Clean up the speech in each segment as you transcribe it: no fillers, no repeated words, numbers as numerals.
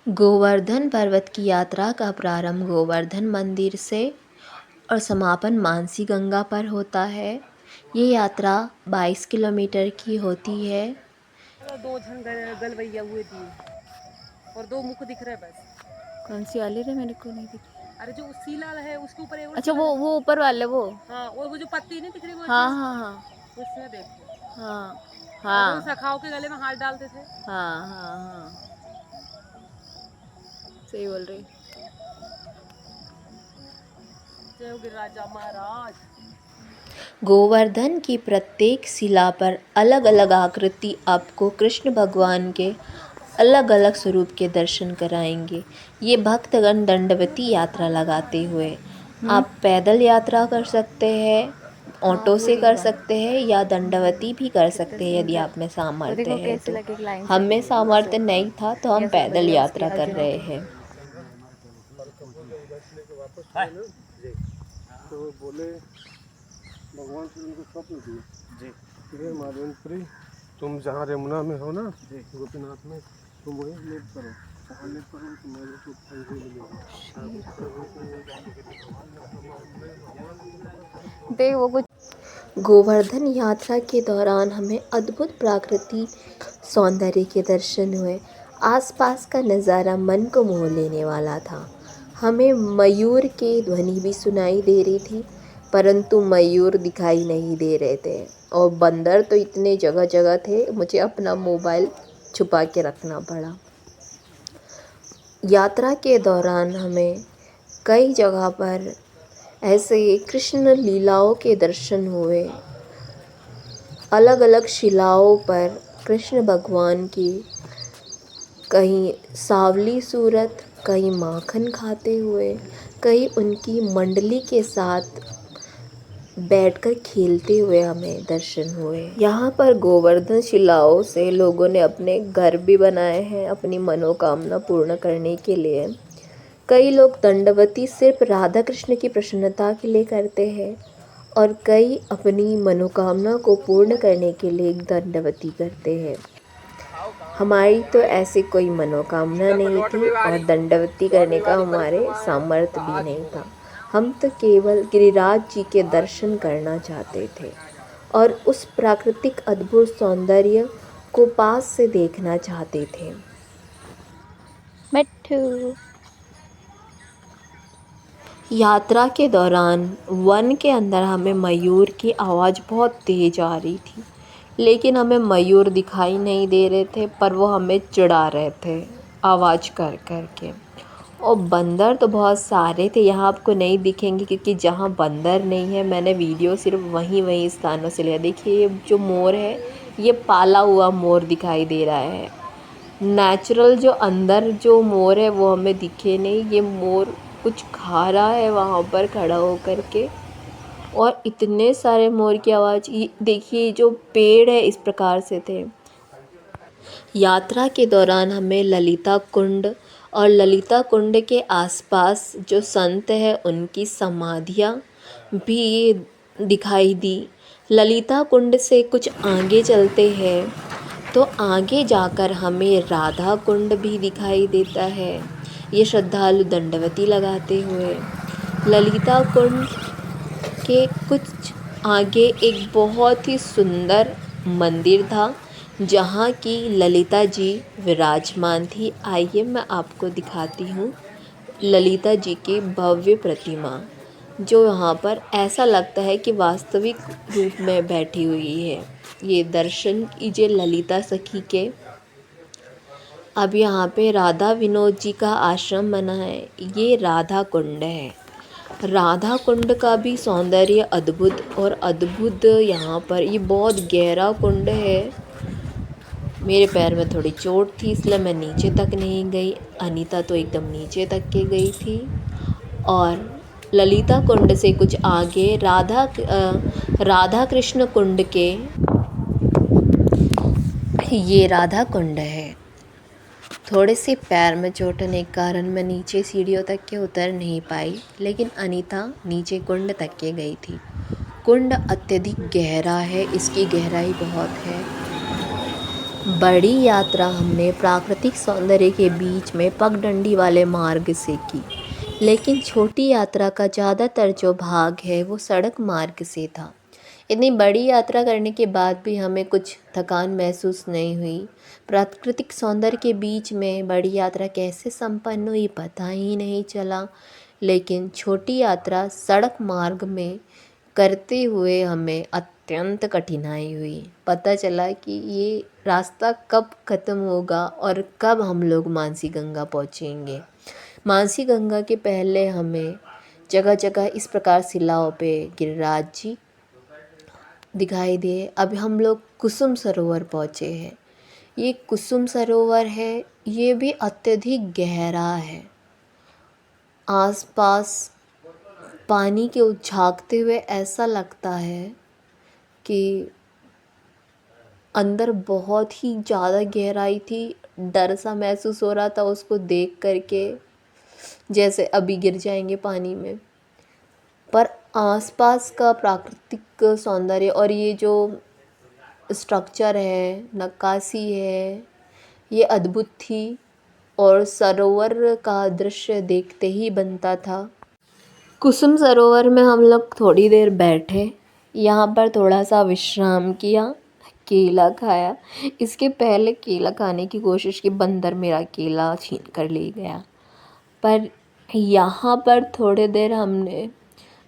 गोवर्धन पर्वत की यात्रा का प्रारंभ गोवर्धन मंदिर से और समापन मानसी गंगा पर होता है। ये यात्रा 22 किलोमीटर की होती है। दो झन गलवैया हुए दिए और दो मुख दिख रहे बस। कौन सी वाली रे, मेरे को नहीं दिख रही। अरे जो सीला है उसके ऊपर एक और अच्छा, सीला वो है। वो ऊपर वाले वो। हाँ, और वो जो पत्ती नहीं दिख रही वो हाँ इसमें हाँ हाँ उसमें देखो। हाँ और जो हाँ सखाओं के गले में हाथ डालते थे। हाँ हाँ हाँ, सही बोल रही। जय हो गिरिराजा महाराज। गोवर्धन की प्रत्येक शिला पर अलग अलग आकृति आपको कृष्ण भगवान के अलग अलग स्वरूप के दर्शन कराएंगे। ये भक्तगण दंडवती यात्रा लगाते हुए आप पैदल यात्रा कर सकते हैं, ऑटो से कर सकते हैं या दंडवती भी कर सकते हैं यदि आप में सामर्थ्य है तो। हम में सामर्थ्य नहीं था तो हम पैदल यात्रा कर रहे हैं। तो बोले भगवान से उनको स्वप्न दिए जी कि माधवेंद्री, तुम जहाँ यमुना में हो ना गोपीनाथ में, तुम वहीं लेट करो, जहाँ लेट करो तो मेरे को फल देख वो कुछ। गोवर्धन यात्रा के दौरान हमें अद्भुत प्राकृतिक सौंदर्य के दर्शन हुए। आसपास का नज़ारा मन को मोह लेने वाला था। हमें मयूर की ध्वनि भी सुनाई दे रही थी, परंतु मयूर दिखाई नहीं दे रहे थे। और बंदर तो इतने जगह जगह थे, मुझे अपना मोबाइल छुपा के रखना पड़ा। यात्रा के दौरान हमें कई जगह पर ऐसे कृष्ण लीलाओं के दर्शन हुए। अलग अलग शिलाओं पर कृष्ण भगवान की कहीं सांवली सूरत, कहीं माखन खाते हुए, कहीं उनकी मंडली के साथ बैठकर खेलते हुए हमें दर्शन हुए। यहाँ पर गोवर्धन शिलाओं से लोगों ने अपने घर भी बनाए हैं अपनी मनोकामना पूर्ण करने के लिए। कई लोग दंडवती सिर्फ राधा कृष्ण की प्रसन्नता के लिए करते हैं और कई अपनी मनोकामना को पूर्ण करने के लिए दंडवती करते हैं। हमारी तो ऐसी कोई मनोकामना नहीं थी और दंडवती करने का हमारे सामर्थ्य भी नहीं था। हम तो केवल गिरिराज जी के दर्शन करना चाहते थे और उस प्राकृतिक अद्भुत सौंदर्य को पास से देखना चाहते थे। मिट्ठू। यात्रा के दौरान वन के अंदर हमें मयूर की आवाज़ बहुत तेज आ रही थी, लेकिन हमें मयूर दिखाई नहीं दे रहे थे, पर वो हमें चिढ़ा रहे थे आवाज़ कर कर के। और बंदर तो बहुत सारे थे, यहाँ आपको नहीं दिखेंगे क्योंकि जहाँ बंदर नहीं है, मैंने वीडियो सिर्फ वहीं स्थानों से लिया। देखिए ये जो मोर है, ये पाला हुआ मोर दिखाई दे रहा है। नेचुरल जो अंदर जो मोर है वो हमें दिखे नहीं। ये मोर कुछ खा रहा है वहाँ पर खड़ा होकर के, और इतने सारे मोर की आवाज़। देखिए जो पेड़ है इस प्रकार से थे। यात्रा के दौरान हमें ललिता कुंड और ललिता कुंड के आसपास जो संत है उनकी समाधियाँ भी दिखाई दी। ललिता कुंड से कुछ आगे चलते हैं तो आगे जाकर हमें राधा कुंड भी दिखाई देता है। ये श्रद्धालु दंडवती लगाते हुए। ललिता कुंड के कुछ आगे एक बहुत ही सुंदर मंदिर था जहाँ की ललिता जी विराजमान थी। आइए मैं आपको दिखाती हूँ ललिता जी की भव्य प्रतिमा, जो यहाँ पर ऐसा लगता है कि वास्तविक रूप में बैठी हुई है। ये दर्शन कीजिए ललिता सखी के। अब यहाँ पे राधा विनोद जी का आश्रम बना है। ये राधा कुंड है। राधा कुंड का भी सौंदर्य अद्भुत और अद्भुत। यहाँ पर ये बहुत गहरा कुंड है। मेरे पैर में थोड़ी चोट थी इसलिए मैं नीचे तक नहीं गई। अनीता तो एकदम नीचे तक के गई थी। और ललिता कुंड से कुछ आगे राधा कृष्ण कुंड के ये राधा कुंड है। थोड़े से पैर में चोट होने के कारण मैं नीचे सीढ़ियों तक के उतर नहीं पाई, लेकिन अनीता नीचे कुंड तक के गई थी। कुंड अत्यधिक गहरा है, इसकी गहराई बहुत है। बड़ी यात्रा हमने प्राकृतिक सौंदर्य के बीच में पगडंडी वाले मार्ग से की, लेकिन छोटी यात्रा का ज़्यादातर जो भाग है वो सड़क मार्ग से था। इतनी बड़ी यात्रा करने के बाद भी हमें कुछ थकान महसूस नहीं हुई। प्राकृतिक सौंदर्य के बीच में बड़ी यात्रा कैसे संपन्न हुई पता ही नहीं चला, लेकिन छोटी यात्रा सड़क मार्ग में करते हुए हमें अत्यंत कठिनाई हुई। पता चला कि ये रास्ता कब ख़त्म होगा और कब हम लोग मानसी गंगा पहुँचेंगे। मानसी गंगा के पहले हमें जगह जगह इस प्रकार शिलाओं पे गिरिराज जी दिखाई दिए। अब हम लोग कुसुम सरोवर पहुँचे हैं। ये कुसुम सरोवर है, ये भी अत्यधिक गहरा है। आसपास पानी के झांकते हुए ऐसा लगता है कि अंदर बहुत ही ज़्यादा गहराई थी। डर सा महसूस हो रहा था उसको देख करके, जैसे अभी गिर जाएंगे पानी में। पर आसपास का प्राकृतिक सौंदर्य और ये जो स्ट्रक्चर है, नक्काशी है, ये अद्भुत थी और सरोवर का दृश्य देखते ही बनता था। कुसुम सरोवर में हम लोग थोड़ी देर बैठे, यहाँ पर थोड़ा सा विश्राम किया, केला खाया। इसके पहले केला खाने की कोशिश की, बंदर मेरा केला छीन कर ले गया। पर यहाँ पर थोड़ी देर हमने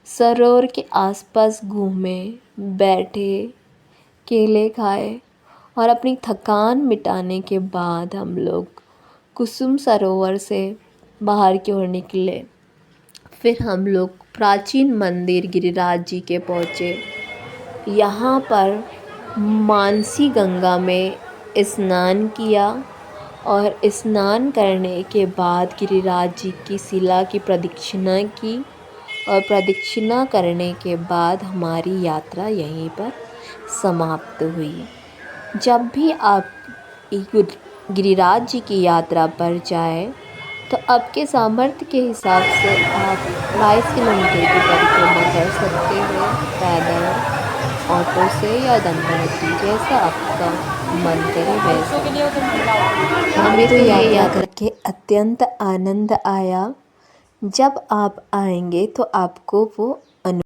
सरोवर के आसपास घूमे, बैठे, केले खाए और अपनी थकान मिटाने के बाद हम लोग कुसुम सरोवर से बाहर की ओर निकले। फिर हम लोग प्राचीन मंदिर गिरिराज जी के पहुँचे। यहाँ पर मानसी गंगा में स्नान किया और स्नान करने के बाद गिरिराज जी की शिला की प्रदक्षिणा की और प्रदक्षिणा करने के बाद हमारी यात्रा यहीं पर समाप्त हुई। जब भी आप गिरिराज जी की यात्रा पर जाएं तो आपके सामर्थ्य के हिसाब से आप 22 किलोमीटर की परिक्रमा कर सकते हो, पैदल, ऑटो से या दंडवती, जैसा आपका मन करे वैसा। हमें तो ये यात्रा करके अत्यंत आनंद आया। जब आप आएंगे तो आपको वो